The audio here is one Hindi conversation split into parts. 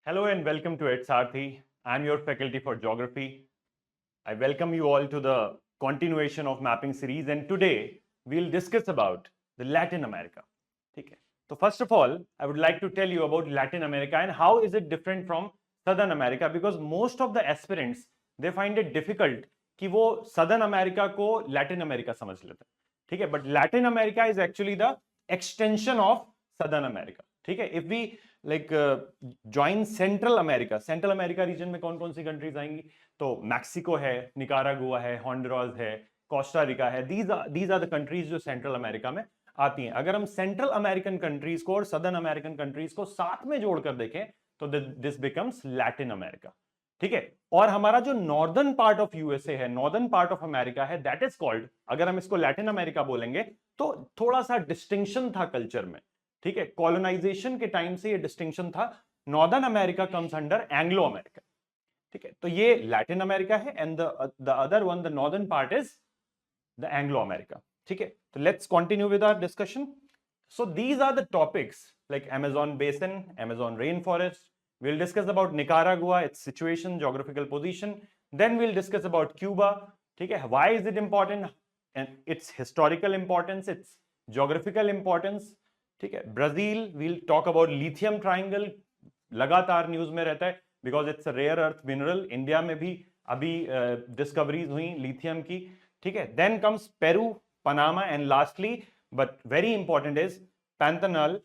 Hello and welcome to EdSarthi. I'm your faculty for geography. I welcome you all to the continuation of mapping series, and today we'll discuss about the Latin America. Okay. So first of all, I would like to tell you about Latin America and how is it different from Southern America, because most of the aspirants they find it difficult कि वो Southern America को Latin America समझ लेते हैं. ठीक है, but Latin America is actually the extension of Southern America. ठीक है, if we like join Central America region में कौन कौन सी कंट्रीज आएंगी? तो मैक्सिको है, निकारागुआ है, हॉन्डुरास है, कोस्टा रिका है. these are the countries जो सेंट्रल अमेरिका में आती हैं. अगर हम सेंट्रल अमेरिकन कंट्रीज को और सदर्न अमेरिकन कंट्रीज को साथ में जोड़कर देखें तो दिस बिकम्स लैटिन अमेरिका. ठीक है, और हमारा जो नॉर्दर्न पार्ट ऑफ यूएसए है, नॉर्दर्न पार्ट ऑफ अमेरिका है, दैट इज कॉल्ड, अगर हम इसको लैटिन अमेरिका बोलेंगे तो थोड़ा सा डिस्टिंक्शन था कल्चर में. ठीक है, कॉलोनाइजेशन के टाइम से ये डिस्टिंक्शन था. Northern America comes under Anglo America. ठीक है, तो ये लैटिन अमेरिका है and the other one, the northern part is the Anglo America. ठीक है, तो let's continue with our discussion. So these are the topics like Amazon basin, Amazon rainforest. We'll discuss about Nicaragua, its situation, geographical position. Then we'll discuss about Cuba. ठीक है, why is it important and its historical importance, its geographical importance. ठीक है, Brazil, we'll talk about lithium triangle. लगातार न्यूज में रहता है because it's a rare earth mineral. India में भी अभी डिस्कवरीज हुई लिथियम की. ठीक है, then comes Peru, Panama, and lastly but very important is Pantanal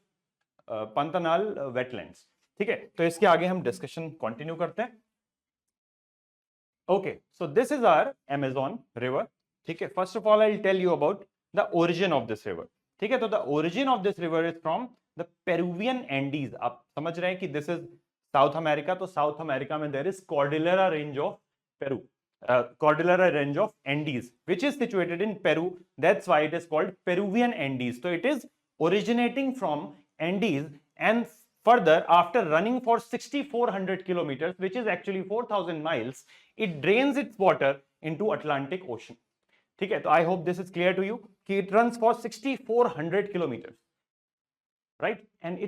wetlands. ठीक है, तो इसके आगे हम डिस्कशन कंटिन्यू करते हैं. Okay, so this is our Amazon river. ठीक है, first of all I will tell you about the origin of this river. ठीक है, तो the origin of this river is from the Peruvian Andes. आप समझ रहे हैं कि दिस इज साउथ अमेरिका, तो साउथ अमेरिका में there is cordillera range of Peru, cordillera range of Andes which is situated in Peru. That's why it is called Peruvian Andes. तो it is originating from Andes and further, after running for 6400 kilometers, which is actually 4000 miles, it drains its water into Atlantic Ocean. ठीक है, तो I hope this is clear to you कि it runs for 6400 kilometers, right? And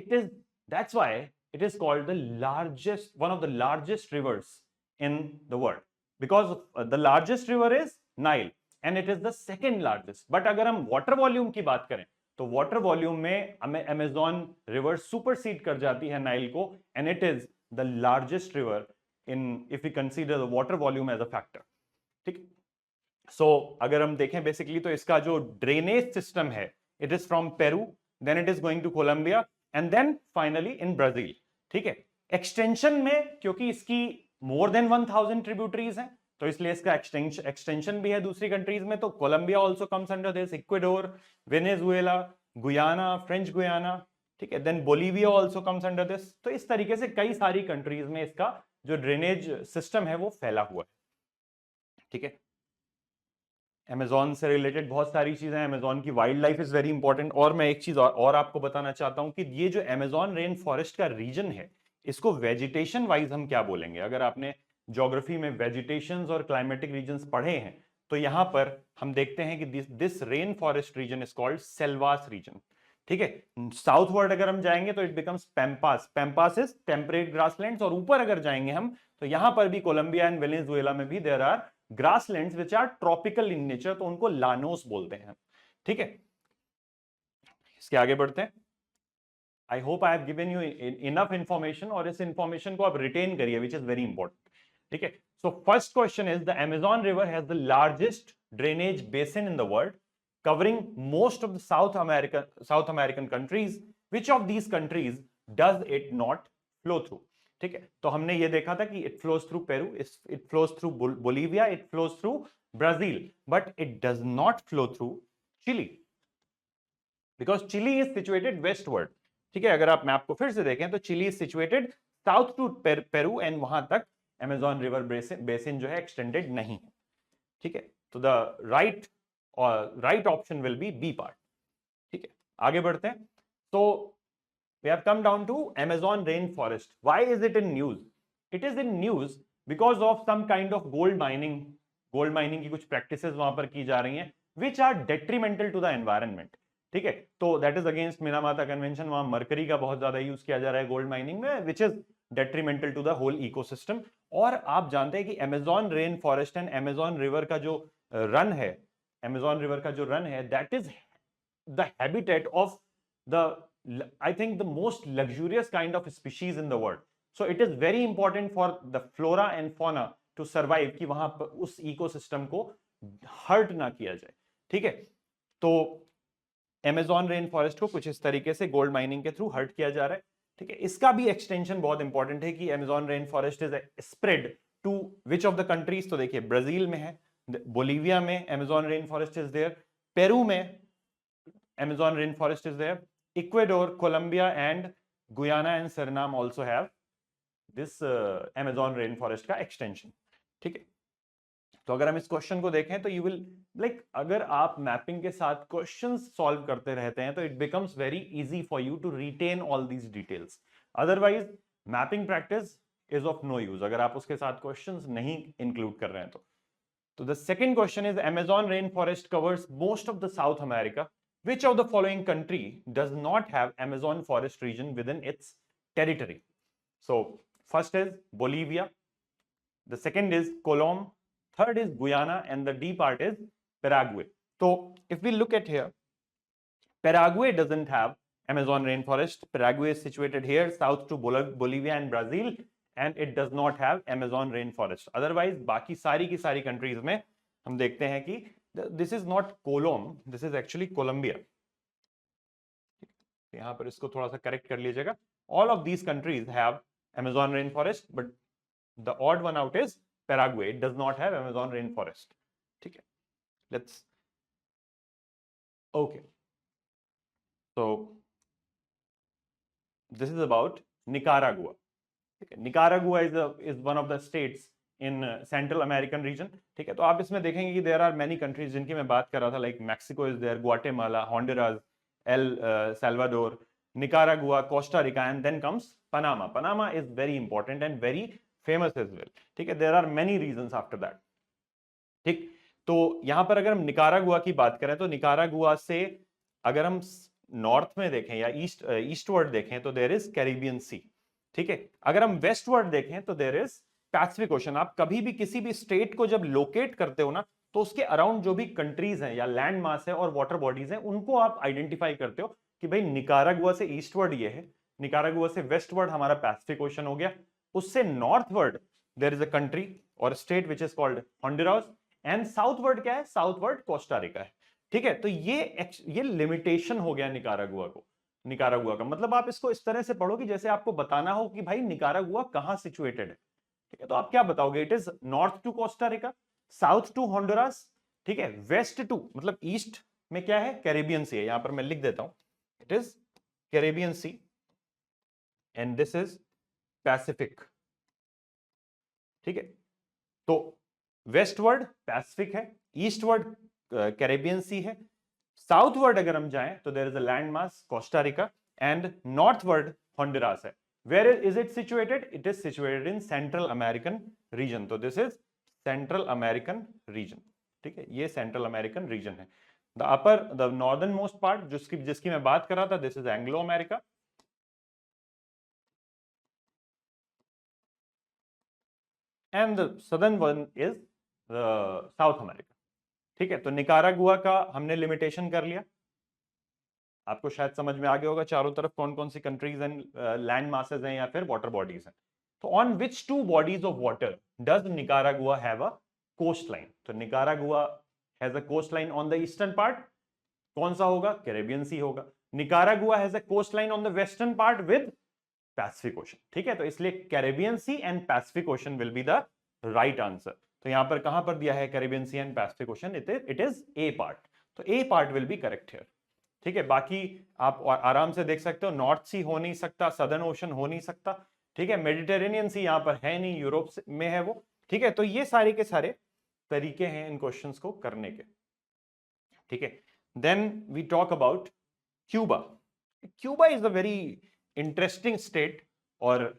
that's why it is called the largest, one of the largest rivers in the world, because the largest river is Nile and it is the second largest. But अगर हम water volume की बात करें तो वाटर वॉल्यूम में अमेज़न रिवर सुपरसीड कर जाती है नाइल को, and it is the largest river in if you consider the water volume as a factor. ठीक, सो अगर हम देखें बेसिकली तो इसका जो ड्रेनेज सिस्टम है, it is from Peru, then it is going to Colombia and then finally in Brazil. ठीक है, एक्सटेंशन में क्योंकि इसकी मोर देन 1000 ट्रिब्यूटरीज हैं तो इसलिए इसका एक्सटेंशन भी है दूसरी कंट्रीज में. तो Colombia also comes under this, Ecuador, Venezuela, Guyana, French Guiana. ठीक है, then Bolivia also comes under this. तो इस तरीके से कई सारी कंट्रीज में इसका जो ड्रेनेज सिस्टम है वो फैला हुआ है. ठीक है, अमेज़न से रिलेटेड बहुत सारी चीजें हैं. अमेज़न की wild life is very important. और मैं एक चीज और आपको बताना चाहता हूं कि ये जो अमेज़न रेन फॉरेस्ट का रीजन है, इसको वेजिटेशन वाइज हम क्या बोलेंगे? अगर आपने ज्योग्राफी में वेजिटेशंस और क्लाइमेटिक रीजन्स पढ़े हैं तो यहां पर हम देखते हैं कि this rain forest region is called selvas region. ठीक है, साउथवर्ड अगर हम जाएंगे तो it becomes pampas. Pampas is temperate grasslands. और ऊपर अगर जाएंगे हम तो यहां पर भी कोलंबिया एंड वेनेजुएला में भी there are grasslands which are tropical in nature, तो उनको लानोस बोलते हैं. ठीक है, इसके आगे बढ़ते हैं. I hope I have given you enough information, और इस इंफॉर्मेशन को आप रिटेन करिए विच इज वेरी इंपॉर्टेंट. ठीक है, so first question is the Amazon River has the largest drainage basin in the world, covering most of the South American countries. Which of these countries does it not flow through? ठीक है, तो हमने ये देखा था कि it flows through Peru, it flows through Bolivia, it flows through Brazil, but it does not flow through Chile, because Chile is situated westward. ठीक है, अगर आप मैप को फिर से देखें तो chilli is situated south to Peru and वहां तक अमेज़न रिवर बेसिन जो है एक्सटेंडेड नहीं है. ठीक है, तो the right option will be B part. ठीक है, आगे बढ़ते हैं. तो we have come down to Amazon rainforest. Why is it in news? It is in news because of some kind of gold mining की कुछ प्रैक्टिसेस वहां पर की जा रही हैं which are detrimental to the environment. ठीक है, तो that is against Minamata Convention. वहां मरकरी का बहुत ज्यादा यूज किया जा रहा है गोल्ड माइनिंग में, which is detrimental to the whole ecosystem. और आप जानते हैं कि Amazon rain forest and Amazon river का जो रन है, अमेजॉन रिवर का जो रन है, that is the habitat of the, I think the most luxurious kind of species in the world. So it is very important for the flora and fauna to survive, कि वहां पर उस इकोसिस्टम को हर्ट ना किया जाए। ठीक है, तो अमेजॉन रेन फॉरेस्ट को कुछ इस तरीके से गोल्ड माइनिंग के थ्रू हर्ट किया जा रहा है। ठीक है, इसका भी एक्सटेंशन बहुत इंपॉर्टेंट है कि Amazon rain forest is spread to which of the countries. तो देखिए ब्राजील में है, बोलीविया में Amazon rain forest is there, Peru में Amazon rain forest is there, Ecuador, Colombia and Guyana and Suriname also have this Amazon rain forest का एक्सटेंशन। ठीक है, तो अगर हम इस क्वेश्चन को देखें तो यू विल लाइक, अगर आप मैपिंग के साथ क्वेश्चंस सॉल्व करते रहते हैं तो it becomes very easy for you to retain all these details. Otherwise mapping practice is of no use अगर आप उसके साथ क्वेश्चंस नहीं इंक्लूड कर रहे हैं तो the second question is Amazon rain forest covers most of the south America, which of the following country does not have Amazon forest region within its territory? So first is Bolivia, the second is Colombia, third is Guyana, and the D part is Paraguay. So if we look at here, Paraguay doesn't have Amazon rainforest. Paraguay is situated here south to Bolivia and Brazil, and it does not have Amazon rainforest. Otherwise बाकी सारी की सारी countries में हम देखते हैं कि this is not Colombia, this is actually Colombia. यहां पर इसको थोड़ा सा करेक्ट कर लीजिएगा। All of these countries have Amazon rainforest, but the odd one out is Paraguay. It does not have Amazon rainforest. ठीक है, let's okay. So this is about Nicaragua. Nicaragua is one of the states in Central American region. ठीक है, तो आप इसमें देखेंगे कि there are many countries जिनकी मैं बात कर रहा था, like Mexico is there, Guatemala, Honduras, El Salvador, Nicaragua, Costa Rica, and then comes Panama. Panama is very important and very famous as well. ठीक है, there are many reasons after that. ठीक, तो यहां पर अगर हम निकारागुआ की बात करें तो निकारागुआ से अगर हम नॉर्थ में देखें या ईस्टवर्ड देखें तो देयर इज कैरिबियन सी। ठीक है, अगर हम वेस्टवर्ड देखें तो देयर इज पैसिफिक ओशन। आप कभी भी किसी भी स्टेट को जब लोकेट करते हो ना तो उसके अराउंड जो भी कंट्रीज हैं या लैंड मास है और वाटर बॉडीज हैं उनको आप आइडेंटिफाई करते हो कि भाई निकारागुआ से ईस्टवर्ड ये है, निकारागुआ से वेस्टवर्ड हमारा पैसिफिक ओशन हो गया, उससे northward there is a country और state which is called Honduras, and southward क्या है, साउथवर्ड कोस्टा रिका है। ठीक है, तो ये लिमिटेशन हो गया निकारागुआ को। निकारागुआ का मतलब आप इसको इस तरह से पढ़ो कि जैसे आपको बताना हो कि भाई निकारागुआ कहां सिचुएटेड है। ठीक है, तो आप क्या बताओगे, it is north to Costa Rica, south to Honduras, ठीक है, वेस्ट टू मतलब ईस्ट में क्या है, कैरेबियन सी है। यहां पर मैं लिख देता हूं, it is Caribbean sea and this is Pacific. ठीक है, तो वेस्टवर्ड पैसिफिक है, ईस्टवर्ड कैरेबियन सी है, साउथवर्ड अगर हम जाएं तो there is a land mass Costa Rica, and northward Honduras है। Where is it situated, it is situated in central American region. तो this is central American region. ठीक है, ये सेंट्रल अमेरिकन रीजन है। The upper the northern most part जिसकी मैं बात कर रहा था, this is Anglo America, and the southern one is South America. ठीक है, तो निकारागुआ का हमने लिमिटेशन कर लिया, आपको शायद समझ में आ गया होगा चारों तरफ कौन कौन सी कंट्रीज एंड लैंड मासेस हैं या फिर वाटर बॉडीज हैं। तो on which two bodies of water does Nicaragua have a coast line? तो Nicaragua has a coast line on the eastern part, कौन सा होगा, कैरेबियन सी होगा। Nicaragua has a coast line on the western part with Pacific ocean. ठीक है, तो इसलिए Caribbean sea and Pacific ocean will be the right answer. तो यहां पर कहां पर दिया है Caribbean sea and Pacific ocean, it is A part, तो A part will be correct here. ठीक है, बाकी आप आराम से देख सकते हो, नॉर्थ सी हो नहीं सकता, सदर्न ओशन हो नहीं सकता। ठीक है, मेडिटेरेनियन सी यहां पर है नहीं, यूरोप में है वो। ठीक है, तो ये सारे के सारे तरीके हैं इन क्वेश्चंस को करने के। ठीक है, then we talk about Cuba. Cuba is a very interesting state और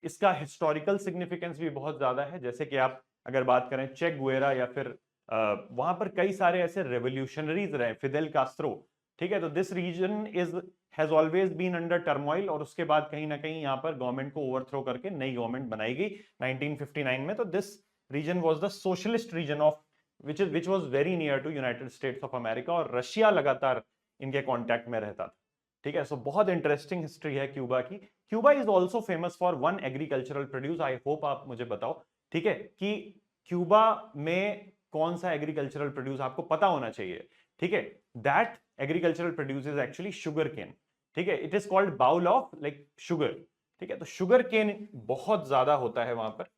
इसका हिस्टोरिकल सिग्निफिकेंस भी बहुत ज्यादा है। जैसे कि आप अगर बात करें चे गुवेरा या फिर वहां पर कई सारे ऐसे रेवोल्यूशनरीज रहे, फिदेल कास्ट्रो ठीक है, तो this region is has always been under turmoil, और उसके बाद कहीं ना कहीं यहाँ पर गवर्नमेंट को ओवरथ्रो करके नई गवर्नमेंट बनाई गई 1959 में। तो this region was the socialist region of which was very near to United States of America, और रशिया लगातार इनके कॉन्टैक्ट में रहता था। ठीक है, सो बहुत इंटरेस्टिंग हिस्ट्री है क्यूबा की। Cuba is also famous for one agricultural produce. I hope आप मुझे बताओ, ठीक है, कि क्यूबा में कौन सा एग्रीकल्चरल प्रोड्यूस आपको पता होना चाहिए। ठीक है, that agricultural produce is actually sugar cane. ठीक है, it is called bowl of like sugar. ठीक है, तो शुगर केन बहुत ज्यादा होता है वहां पर।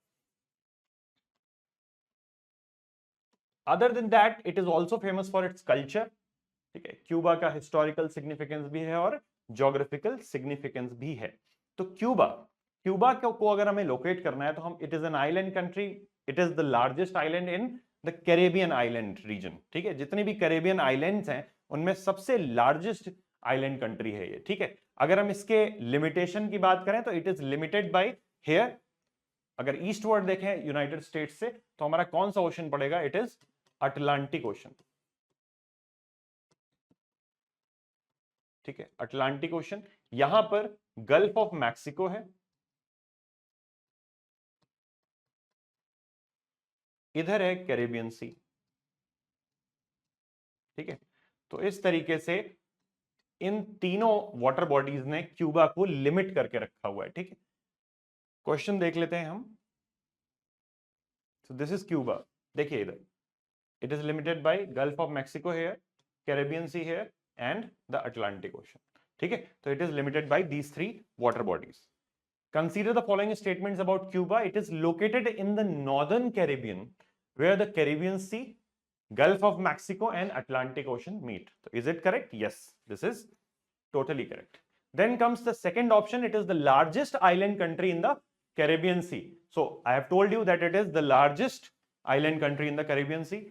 Other than that it is also famous for its culture. ठीक है, क्यूबा का हिस्टोरिकल सिग्निफिकेंस भी है और ज्योग्राफिकल सिग्निफिकेंस भी है। तो क्यूबा क्यूबा को अगर हमें लोकेट करना है तो हम, it is an island country, it is the largest island in the Caribbean island region. ठीक है, जितनी भी कैरेबियन आइलैंड्स हैं उनमें सबसे लार्जेस्ट आइलैंड कंट्री है ये। ठीक है, अगर हम इसके लिमिटेशन की बात करें तो it is limited by here. अगर ईस्टवर्ड देखें यूनाइटेड स्टेट्स से तो हमारा कौन सा ओशन पड़ेगा, इट इज अटलांटिक ओशन। ठीक है, अटलांटिक ओशन, यहां पर गल्फ ऑफ मैक्सिको है, इधर है कैरेबियन सी। ठीक है, तो इस तरीके से इन तीनों वाटर बॉडीज ने क्यूबा को लिमिट करके रखा हुआ है। ठीक है, क्वेश्चन देख लेते हैं हम। सो दिस इज क्यूबा, देखिए इधर it is limited by gulf of Mexico here, Caribbean sea here and the Atlantic ocean. ठीक है, तो it is limited by these three water bodies. Consider the following statements about Cuba. It is located in the northern Caribbean, where the Caribbean Sea, Gulf of Mexico, and Atlantic Ocean meet. So, is it correct? Yes, this is totally correct. Then comes the second option. It is the largest island country in the Caribbean Sea. So, I have told you that it is the largest island country in the Caribbean Sea.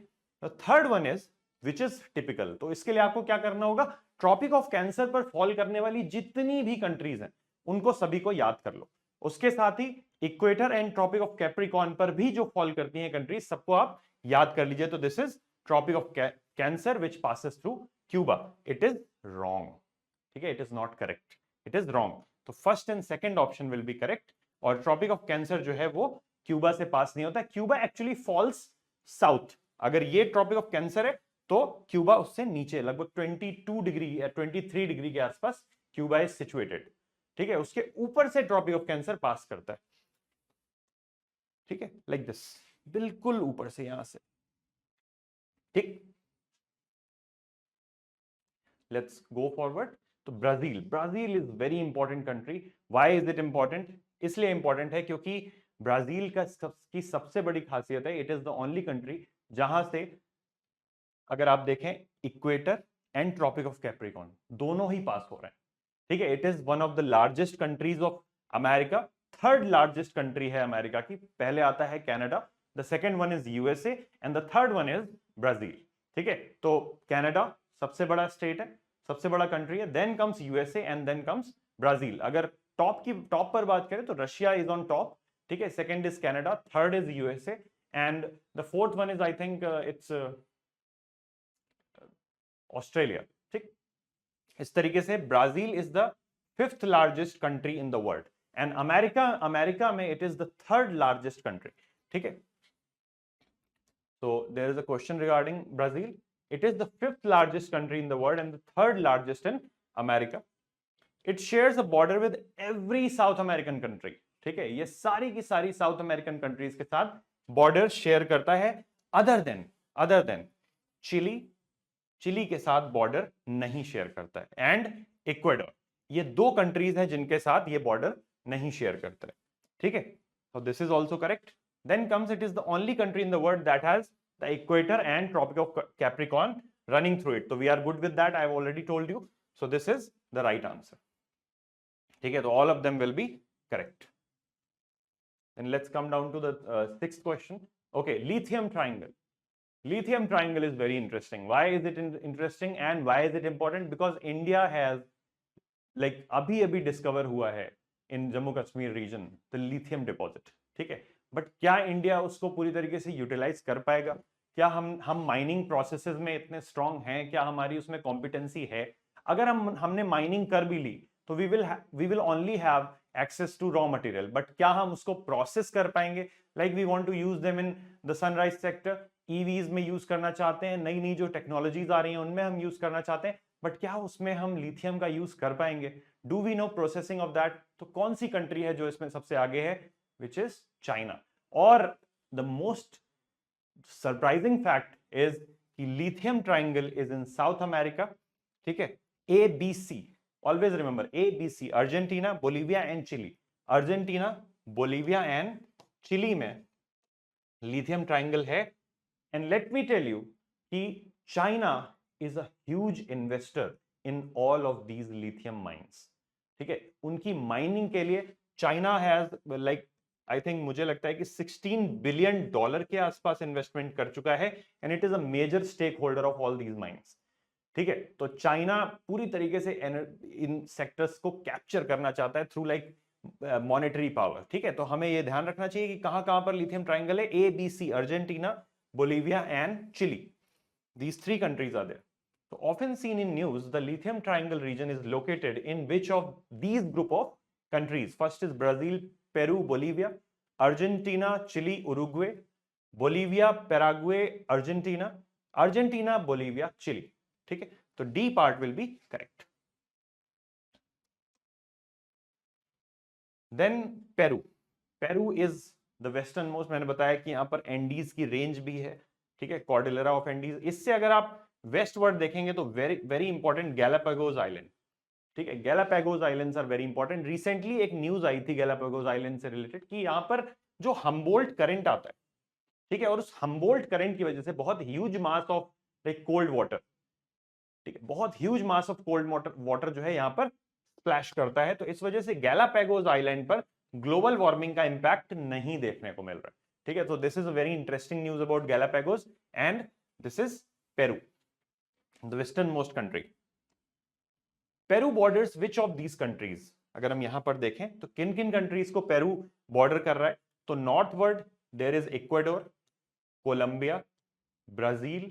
The third one is, which is typical. तो इसके लिए आपको क्या करना होगा, ट्रॉपिक ऑफ कैंसर पर फॉल करने वाली जितनी भी कंट्रीज हैं उनको सभी को याद कर लो। उसके साथ ही equator and tropic of Capricorn पर भी जो फॉल करती हैं कंट्रीज, सबको आप याद कर लीजिए। तो this is tropic of cancer which passes through Cuba. It is wrong. ठीक है, it is not correct, it is wrong. तो first and second option will be correct, और ट्रॉपिक ऑफ कैंसर जो है वो क्यूबा से पास नहीं होता। Cuba actually falls south. अगर ये ट्रॉपिक ऑफ कैंसर है तो क्यूबा उससे नीचे लगभग 22 डिग्री या 23 डिग्री के आसपास क्यूबा इज सिचुएटेड। ठीक है, उसके ऊपर से ट्रॉपिक ऑफ कैंसर पास करता है। ठीक है, लाइक दिस, बिल्कुल ऊपर से यहां से। ठीक, लेट्स गो फॉरवर्ड। तो Brazil, Brazil is very important country. Why is it important? इसलिए इंपॉर्टेंट है क्योंकि ब्राजील की सबसे बड़ी खासियत है, it is the only country जहां से अगर आप देखें equator and tropic of Capricorn दोनों ही पास हो रहे हैं। ठीक है, it is one of the largest countries of America. Third largest country है अमेरिका की, पहले आता है Canada, the second one is USA and the third one is Brazil. ठीक है, तो कनाडा सबसे बड़ा स्टेट है, सबसे बड़ा कंट्री है, then comes USA and then comes Brazil. अगर टॉप पर बात करें तो रशिया इज ऑन टॉप। ठीक है, second is Canada, third is USA and the fourth one is I think it's Australia. ठीक, इस तरीके से Brazil is the fifth largest country in the world and America में it is the third largest country. ठीक है, so there is a question regarding Brazil. It is the fifth largest country in the world and the third largest in America. It shares a border with every South American country. ठीक है, ये सारी की सारी साउथ अमेरिकन कंट्रीज के साथ बॉर्डर शेयर करता है, अदर देन चिली। चिली के साथ बॉर्डर नहीं शेयर करता है, एंड इक्वाडोर। ये दो कंट्रीज हैं जिनके साथ ये बॉर्डर नहीं शेयर करता है। ठीक है, so this is also correct. Then comes, it is the only country in the world that has the equator and tropic of Capricorn running through it. So we are good with that, I have already told you. So this is the right answer. ठीक है, तो all of them will be correct. Then let's come down to the sixth question. Okay, lithium triangle. Lithium triangle is very interesting. Why is it interesting and why is it important? Because India has like अभी discover हुआ है in Jammu Kashmir region the lithium deposit. ठीक है, बट क्या इंडिया उसको पूरी तरीके से यूटिलाइज कर पाएगा? क्या हम माइनिंग प्रोसेसेस में इतने स्ट्रांग हैं, क्या हमारी उसमें कॉम्पिटेंसी है? अगर हमने माइनिंग कर भी ली तो we will only have access to raw material, but क्या हम उसको प्रोसेस कर पाएंगे? Like we want to use them in the sunrise sector, EVs में यूज करना चाहते हैं, नई नई जो टेक्नोलॉजीज आ रही हैं उनमें हम यूज करना चाहते हैं, बट क्या उसमें हम लिथियम का यूज कर पाएंगे? Do we know processing of that? तो कौन सी कंट्री है जो इसमें सबसे आगे है? Which is China. और the most surprising fact is कि lithium triangle is in South America, ठीक है? ABC, always remember ABC, Argentina, Bolivia and Chile. Argentina, Bolivia and Chile में लिथियम ट्राइंगल है। And let me tell you कि China is a huge investor in all of these lithium mines, ठीक है? उनकी माइनिंग के लिए China has like I think, मुझे लगता है कि $16 बिलियन के आसपास इन्वेस्टमेंट कर चुका है, and it is a major stakeholder of all these mines, ठीक है? तो चाइना पूरी तरीके से इन सेक्टर्स को कैप्चर करना चाहता है थ्रू लाइक मॉनेटरी पावर, ठीक है? तो हमें ये ध्यान रखना चाहिए कि कहां कहां पर लिथियम ट्राइंगल है। ABC, Argentina, Bolivia and Chile. These three countries are there. So often seen in news, the lithium triangle region is located in which of these group of countries? First is Brazil, Peru, Bolivia, Argentina, Chile, Uruguay, Bolivia, Paraguay, Argentina, Argentina, Bolivia, Chile. ठीक है? तो D part will be correct. Then Peru. Peru is the western most, मैंने बताया कि यहां पर एंडीज की रेंज भी है, ठीक है? Cordillera of Andes. इससे अगर आप वेस्ट वर्ड देखेंगे तो very very important Galapagos island, ठीक है? Galapagos islands are very important. Recently एक न्यूज आई थी गैलापागोस आइलैंड से रिलेटेड कि यहां पर जो हम्बोल्ट करंट आता है, ठीक है, और उस हम्बोल्ट करंट की वजह से बहुत huge mass of like cold water, ठीक है, बहुत huge mass of cold water जो है यहां पर स्प्लैश करता है। तो इस वजह से गैलापागोस आइलैंड पर ग्लोबल वार्मिंग का इंपैक्ट नहीं देखने को मिल रहा है, ठीक है? तो this is a very interesting news about Galapagos, and this is Peru, the western most country. Peru borders which of these countries? अगर हम यहां पर देखें तो किन किन कंट्रीज को पेरू बॉर्डर कर रहा है? तो northward there is Ecuador, Colombia, Brazil,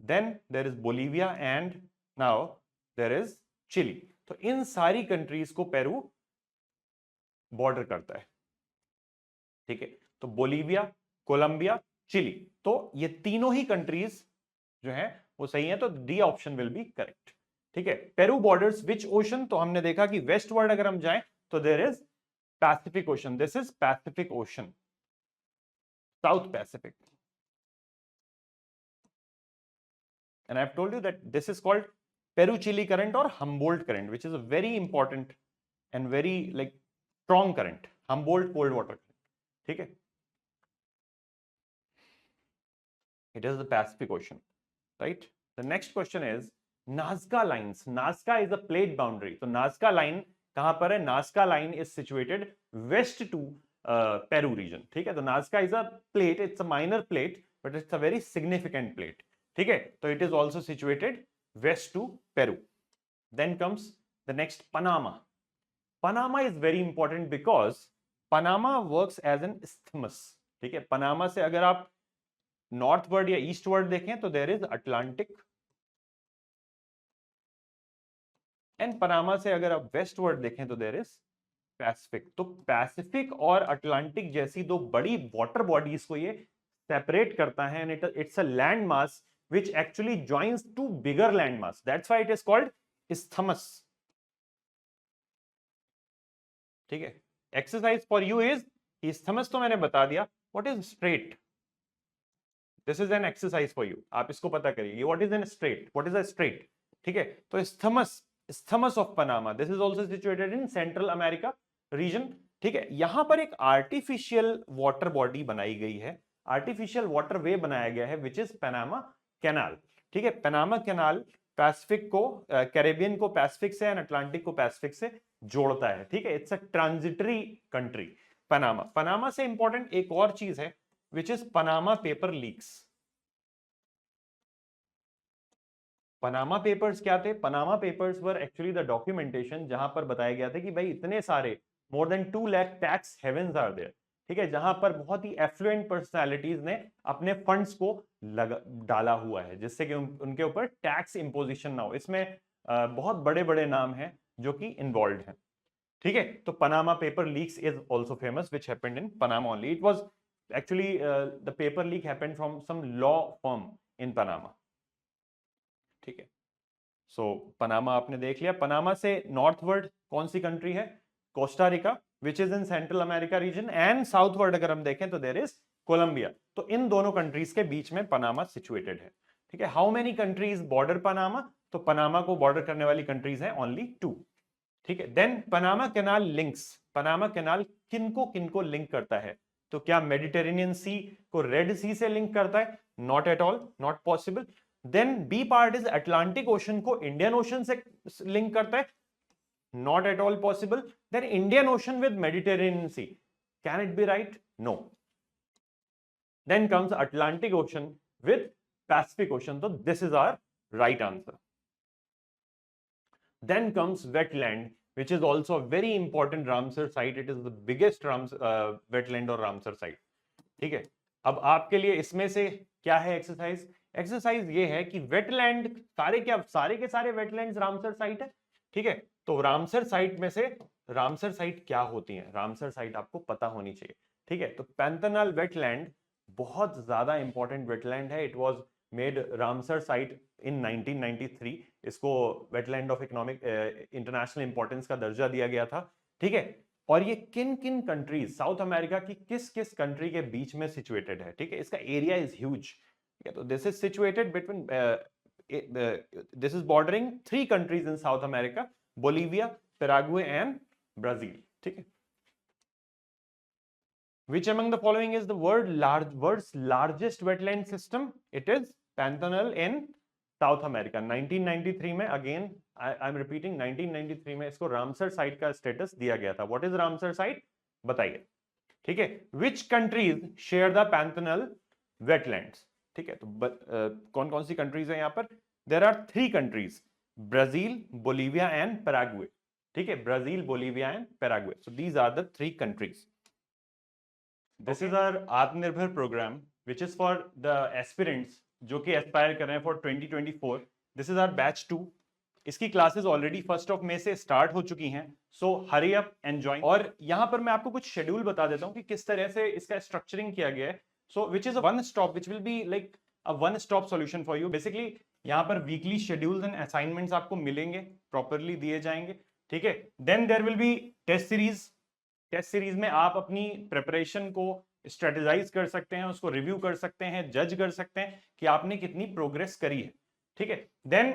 then there is Bolivia, and now there is Chile. तो इन सारी कंट्रीज को पेरू बॉर्डर करता है, ठीक है? तो बोलिविया, कोलंबिया, चिली, तो ये तीनों ही कंट्रीज जो है वो सही है, तो D option will be correct, ठीक है? पेरू बॉर्डर्स विच ओशन? तो हमने देखा कि वेस्ट वर्ड अगर हम जाएं तो there is Pacific ocean, this is Pacific ocean, south Pacific, and I have told you that this is called Peru Chile current और Humboldt current, which is a very important and very like strong current, Humboldt cold water, ठीक है? It is the Pacific Ocean, right? The next question is Nazca lines. Nazca is a plate boundary. So Nazca line कहां पर है? Nazca line is situated west to Peru region, ठीक है? तो Nazca is a plate, it's a minor plate, but it's a very significant plate, ठीक है? तो it is also situated west to Peru. Then comes the next Panama. Panama is very important because Panama works as an isthmus, ठीक है? Panama से अगर आप नॉर्थवर्ड या ईस्टवर्ड देखें तो there is Atlantic, and Panama से अगर आप वेस्टवर्ड देखें तो देयर इज पैसिफिक। तो पैसिफिक और अटलांटिक जैसी दो बड़ी वाटर बॉडीज को ये सेपरेट करता है, and it's a land mass which actually joins two bigger land mass, that's why it is called isthmus, ठीक है? Exercise for you is, isthmus तो मैंने बता दिया, what is strait? This is an exercise for you, आप इसको पता करिए, what is an strait, what is a strait, ठीक है? तो isthmus of Panama, this is also situated in central America region, ठीक है? यहां पर एक आर्टिफिशियल वाटर बॉडी बनाई गई है, आर्टिफिशियल वाटर वे बनाया गया है, विच इज पनामा कैनाल, ठीक है? पनामा कैनाल पैसिफिक को, कैरेबियन को पैसिफिक से एंड अटलांटिक को पैसिफिक से जोड़ता है, ठीक है? It's a transitory country Panama. Panama से इंपॉर्टेंट एक और चीज है, which is Panama paper leaks. Panama papers क्या थे? Panama papers were actually the documentation जहां पर बताया गया था कि भाई इतने सारे more than 2 lakh tax havens are there. ठीक है, जहां पर बहुत ही एफ्लुएंट पर्सनालिटीज ने अपने फंड्स को डाला हुआ है, जिससे कि उनके ऊपर टैक्स इंपोजिशन ना हो। इसमें बहुत बड़े बड़े नाम हैं जो कि इन्वॉल्व हैं। ठीक है, तो Panama paper leaks is also famous which happened in Panama only. It was actually the paper leak happened from some law firm in Panama. ठीक है, सो पनामा आपने देख लिया। पनामा से नॉर्थवर्ड कौन सी कंट्री है? Costa Rica which is in central America region, and southward अगर हम देखें तो देयर इज कोलंबिया। तो इन दोनों कंट्रीज के बीच में पनामा सिचुएटेड है। ठीक है, how many countries border Panama? तो पनामा को बॉर्डर करने वाली कंट्रीज है ओनली 2। ठीक है, then Panama canal links. Panama canal किनको किनको लिंक करता है? तो क्या मेडिटेरेनियन सी को रेड सी से लिंक करता है? Not at all, not possible. Then B part is Atlantic ocean को इंडियन ओशन से लिंक करता है? Not at all possible. Then Indian ocean with Mediterranean sea, can it be right? No. Then comes Atlantic ocean with Pacific ocean, तो this is our right answer. Then comes wetland, which is also a very important Ramsar site. It is the biggest wetland or Ramsar site. ठीक है, अब आपके लिए इसमें से क्या है एक्सरसाइज? एक्सरसाइज ये है कि वेटलैंड सारे के सारे वेटलैंड्स रामसर साइट है। ठीक है, तो रामसर साइट में से रामसर साइट क्या होती है? रामसर साइट आपको पता होनी चाहिए। ठीक है, तो पैंथेनल वेटलैंड बहुत ज्यादा इंपॉर्टेंट वेटलैंड है। It was made Ramsar site in 1993। इसको wetland of economic international importance का दर्जा दिया गया था। ठीक है, और ये किन किन कंट्रीज, साउथ अमेरिका की किस किस कंट्री के बीच में सिचुएटेड है? ठीक है, इसका एरिया इज ह्यूज। ठीक है, तो this is situated between this is bordering 3 countries in South America, Bolivia, Paraguay and Brazil. ठीक है, which among the following is the world's largest wetland system? It is Pantanal in south America. 1993 में, अगेन आई एम रिपीटिंग, 1993 में इसको रामसर साइट का स्टेटस दिया गया था। What is Ramsar site? बताइए। ठीक है, which countries share the Pantanal wetlands? ठीक है, तो कौन कौन सी कंट्रीज है यहां पर? There are 3 countries, Brazil, Bolivia and Paraguay. ठीक है, Brazil, Bolivia and Paraguay. So these are the 3 countries. This is our Atmanirbhar program which is for the aspirants जो कि एस्पायर कर रहे हैं for 2024। This is our batch 2। इसकी क्लासेस ऑलरेडी 1 मई से स्टार्ट हो चुकी हैं, सो हरी अप एंड जॉइन। और यहां पर मैं आपको कुछ शेड्यूल बता देता हूं कि किस तरह से इसका स्ट्रक्चरिंग किया गया है। So which is one stop, which will be like a one stop solution for you. Basically यहां पर वीकली शेड्यूल्स एंड असाइनमेंट्स आपको मिलेंगे, प्रॉपरली दिए जाएंगे। ठीक है, then there will be test series. Test series में आप अपनी प्रिपरेशन को स्ट्रेटेजाइज कर सकते हैं, उसको रिव्यू कर सकते हैं, जज कर सकते हैं कि आपने कितनी प्रोग्रेस करी है। ठीक है, then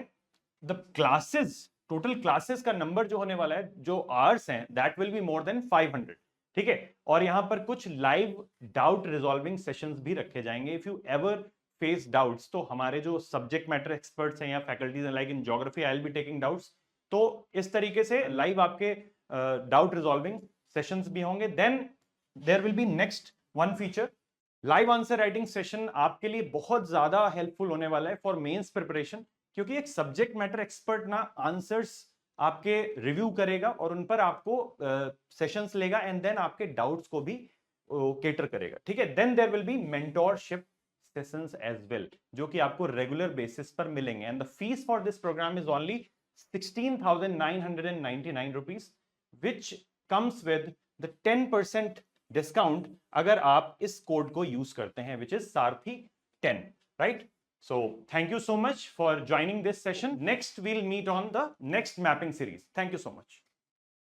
the classes, total classes का नंबर जो होने वाला है, जो आवर्स हैं, that will be more than 500। ठीक है, और यहां पर कुछ लाइव डाउट रिजॉल्विंग सेशंस भी रखे जाएंगे। If you ever face doubts, तो हमारे जो सब्जेक्ट मैटर एक्सपर्ट्स हैं या फैकल्टीज हैं, like in geography I will be taking doubts, तो इस तरीके से लाइव आपके डाउट रिजॉल्विंग सेशंस भी होंगे। Then there will be next one feature, live answer writing session आपके लिए बहुत ज्यादा हेल्पफुल होने वाला है फॉर मेंस प्रिपरेशन, क्योंकि एक सब्जेक्ट मैटर एक्सपर्ट ना आंसर्स आपके रिव्यू करेगा और उन पर आपको सेशंस लेगा एंड देन आपके डाउट्स को भी केटर करेगा। ठीक है, then there will be mentorship sessions as well, जो कि आपको रेगुलर बेसिस पर मिलेंगे। And the fees for this program is only 16,999 rupees, which comes with the 10% discount अगर आप इस कोड को यूज करते हैं, which is Sarthi 10, right? So thank you so much for joining this session. Next we'll meet on the next mapping series. Thank you so much.